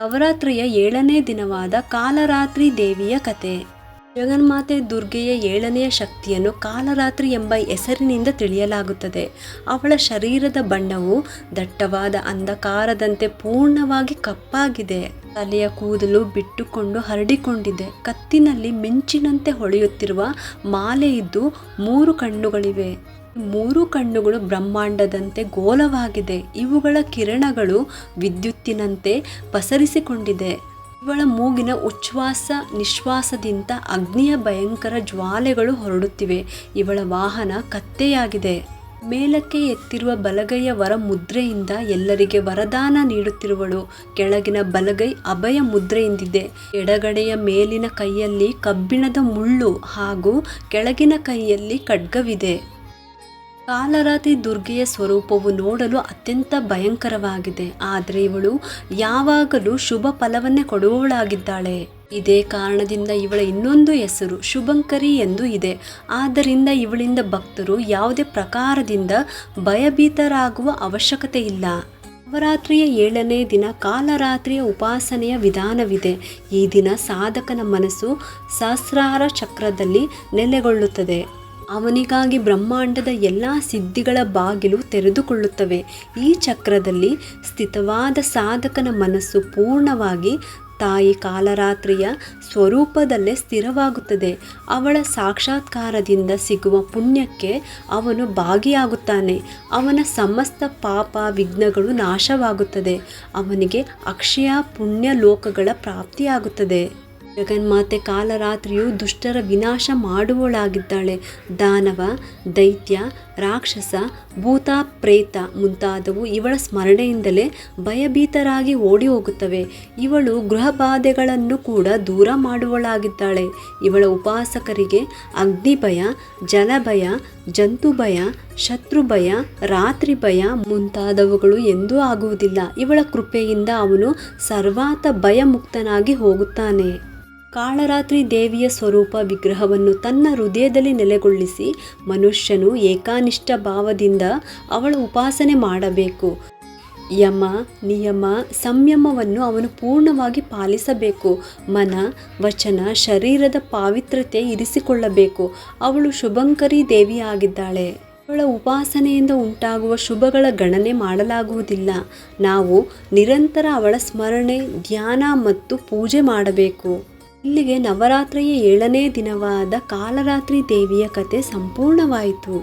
ನವರಾತ್ರಿಯ 7ನೇ ದಿನವಾದ ಕಾಲರಾತ್ರಿ ದೇವಿಯ ಕತೆ. ಜಗನ್ಮಾತೆ ದುರ್ಗೆಯ 7ನೆಯ ಶಕ್ತಿಯನ್ನು ಕಾಲರಾತ್ರಿ ಎಂಬ ಹೆಸರಿನಿಂದ ತಿಳಿಯಲಾಗುತ್ತದೆ. ಅವಳ ಶರೀರದ ಬಣ್ಣವು ದಟ್ಟವಾದ ಅಂಧಕಾರದಂತೆ ಪೂರ್ಣವಾಗಿ ಕಪ್ಪಾಗಿದೆ. ತಲೆಯ ಕೂದಲು ಬಿಟ್ಟುಕೊಂಡು ಹರಡಿಕೊಂಡಿದೆ. ಕತ್ತಿನಲ್ಲಿ ಮಿಂಚಿನಂತೆ ಹೊಳೆಯುತ್ತಿರುವ ಮಾಲೆ ಇದ್ದು 3 ಕಣ್ಣುಗಳಿವೆ. 3 ಕಣ್ಣುಗಳು ಬ್ರಹ್ಮಾಂಡದಂತೆ ಗೋಲವಾಗಿದೆ. ಇವುಗಳ ಕಿರಣಗಳು ವಿದ್ಯುತ್ತಿನಂತೆ ಪಸರಿಸಿಕೊಂಡಿದೆ. ಇವಳ ಮೂಗಿನ ಉಚ್ಛ್ವಾಸ ನಿಶ್ವಾಸದಿಂದ ಅಗ್ನಿಯ ಭಯಂಕರ ಜ್ವಾಲೆಗಳು ಹೊರಡುತ್ತಿವೆ. ಇವಳ ವಾಹನ ಕತ್ತೆಯಾಗಿದೆ. ಮೇಲಕ್ಕೆ ಎತ್ತಿರುವ ಬಲಗೈಯ ವರ ಮುದ್ರೆಯಿಂದ ಎಲ್ಲರಿಗೆ ವರದಾನ ನೀಡುತ್ತಿರುವಳು. ಕೆಳಗಿನ ಬಲಗೈ ಅಭಯ ಮುದ್ರೆಯಿಂದಿದೆ. ಎಡಗಡೆಯ ಮೇಲಿನ ಕೈಯಲ್ಲಿ ಕಬ್ಬಿಣದ ಮುಳ್ಳು ಹಾಗೂ ಕೆಳಗಿನ ಕೈಯಲ್ಲಿ ಖಡ್ಗವಿದೆ. ಕಾಲರಾತ್ರಿ ದುರ್ಗೆಯ ಸ್ವರೂಪವು ನೋಡಲು ಅತ್ಯಂತ ಭಯಂಕರವಾಗಿದೆ. ಆದರೆ ಇವಳು ಯಾವಾಗಲೂ ಶುಭ ಫಲವನ್ನೇ ಕೊಡುವವಳಾಗಿದ್ದಾಳೆ. ಇದೇ ಕಾರಣದಿಂದ ಇವಳ ಇನ್ನೊಂದು ಹೆಸರು ಶುಭಂಕರಿ ಎಂದು ಇದೆ. ಆದ್ದರಿಂದ ಇವಳಿಂದ ಭಕ್ತರು ಯಾವುದೇ ಪ್ರಕಾರದಿಂದ ಭಯಭೀತರಾಗುವ ಅವಶ್ಯಕತೆ ಇಲ್ಲ. ನವರಾತ್ರಿಯ 7ನೇ ದಿನ ಕಾಲರಾತ್ರಿಯ ಉಪಾಸನೆಯ ವಿಧಾನವಿದೆ. ಈ ದಿನ ಸಾಧಕನ ಮನಸ್ಸು ಸಹಸ್ರಾರ ಚಕ್ರದಲ್ಲಿ ನೆಲೆಗೊಳ್ಳುತ್ತದೆ. ಅವನಿಗಾಗಿ ಬ್ರಹ್ಮಾಂಡದ ಎಲ್ಲ ಸಿದ್ಧಿಗಳ ಬಾಗಿಲು ತೆರೆದುಕೊಳ್ಳುತ್ತವೆ. ಈ ಚಕ್ರದಲ್ಲಿ ಸ್ಥಿತವಾದ ಸಾಧಕನ ಮನಸ್ಸು ಪೂರ್ಣವಾಗಿ ತಾಯಿ ಕಾಲರಾತ್ರಿಯ ಸ್ವರೂಪದಲ್ಲೇ ಸ್ಥಿರವಾಗುತ್ತದೆ. ಅವಳ ಸಾಕ್ಷಾತ್ಕಾರದಿಂದ ಸಿಗುವ ಪುಣ್ಯಕ್ಕೆ ಅವನು ಭಾಗಿಯಾಗುತ್ತಾನೆ. ಅವನ ಸಮಸ್ತ ಪಾಪ ವಿಘ್ನಗಳು ನಾಶವಾಗುತ್ತದೆ. ಅವನಿಗೆ ಅಕ್ಷಯ ಪುಣ್ಯ ಲೋಕಗಳ ಪ್ರಾಪ್ತಿಯಾಗುತ್ತದೆ. ಜಗನ್ಮಾತೆ ಕಾಲರಾತ್ರಿಯು ದುಷ್ಟರ ವಿನಾಶ ಮಾಡುವವಳಾಗಿದ್ದಾಳೆ. ದಾನವ, ದೈತ್ಯ, ರಾಕ್ಷಸ, ಭೂತ, ಪ್ರೇತ ಮುಂತಾದವು ಇವಳ ಸ್ಮರಣೆಯಿಂದಲೇ ಭಯಭೀತರಾಗಿ ಓಡಿ ಹೋಗುತ್ತವೆ. ಇವಳು ಗೃಹಬಾಧೆಗಳನ್ನು ಕೂಡ ದೂರ ಮಾಡುವವಳಾಗಿದ್ದಾಳೆ. ಇವಳ ಉಪಾಸಕರಿಗೆ ಅಗ್ನಿ ಭಯ, ಜಲಭಯ, ಜಂತು ಭಯ, ಶತ್ರು ಭಯ, ರಾತ್ರಿ ಭಯ ಮುಂತಾದವುಗಳು ಎಂದೂ ಆಗುವುದಿಲ್ಲ. ಇವಳ ಕೃಪೆಯಿಂದ ಅವನು ಸರ್ವಾತ ಭಯಮುಕ್ತನಾಗಿ ಹೋಗುತ್ತಾನೆ. ಕಾಳರಾತ್ರಿ ದೇವಿಯ ಸ್ವರೂಪ ವಿಗ್ರಹವನ್ನು ತನ್ನ ಹೃದಯದಲ್ಲಿ ನೆಲೆಗೊಳಿಸಿ ಮನುಷ್ಯನು ಏಕಾನಿಷ್ಠ ಭಾವದಿಂದ ಅವಳ ಉಪಾಸನೆ ಮಾಡಬೇಕು. ಯಮ, ನಿಯಮ, ಸಂಯಮವನ್ನು ಅವನು ಪೂರ್ಣವಾಗಿ ಪಾಲಿಸಬೇಕು. ಮನ, ವಚನ, ಶರೀರದ ಪಾವಿತ್ರ್ಯತೆ ಇರಿಸಿಕೊಳ್ಳಬೇಕು. ಅವಳು ಶುಭಂಕರಿ ದೇವಿಯಾಗಿದ್ದಾಳೆ. ಅವಳ ಉಪಾಸನೆಯಿಂದ ಉಂಟಾಗುವ ಶುಭಗಳ ಗಣನೆ ಮಾಡಲಾಗುವುದಿಲ್ಲ. ನಾವು ನಿರಂತರ ಅವಳ ಸ್ಮರಣೆ, ಧ್ಯಾನ ಮತ್ತು ಪೂಜೆ ಮಾಡಬೇಕು. ಇಲ್ಲಿಗೆ ನವರಾತ್ರಿಯ 7ನೇ ದಿನವಾದ ಕಾಲರಾತ್ರಿ ದೇವಿಯ ಕತೆ ಸಂಪೂರ್ಣವಾಯಿತು.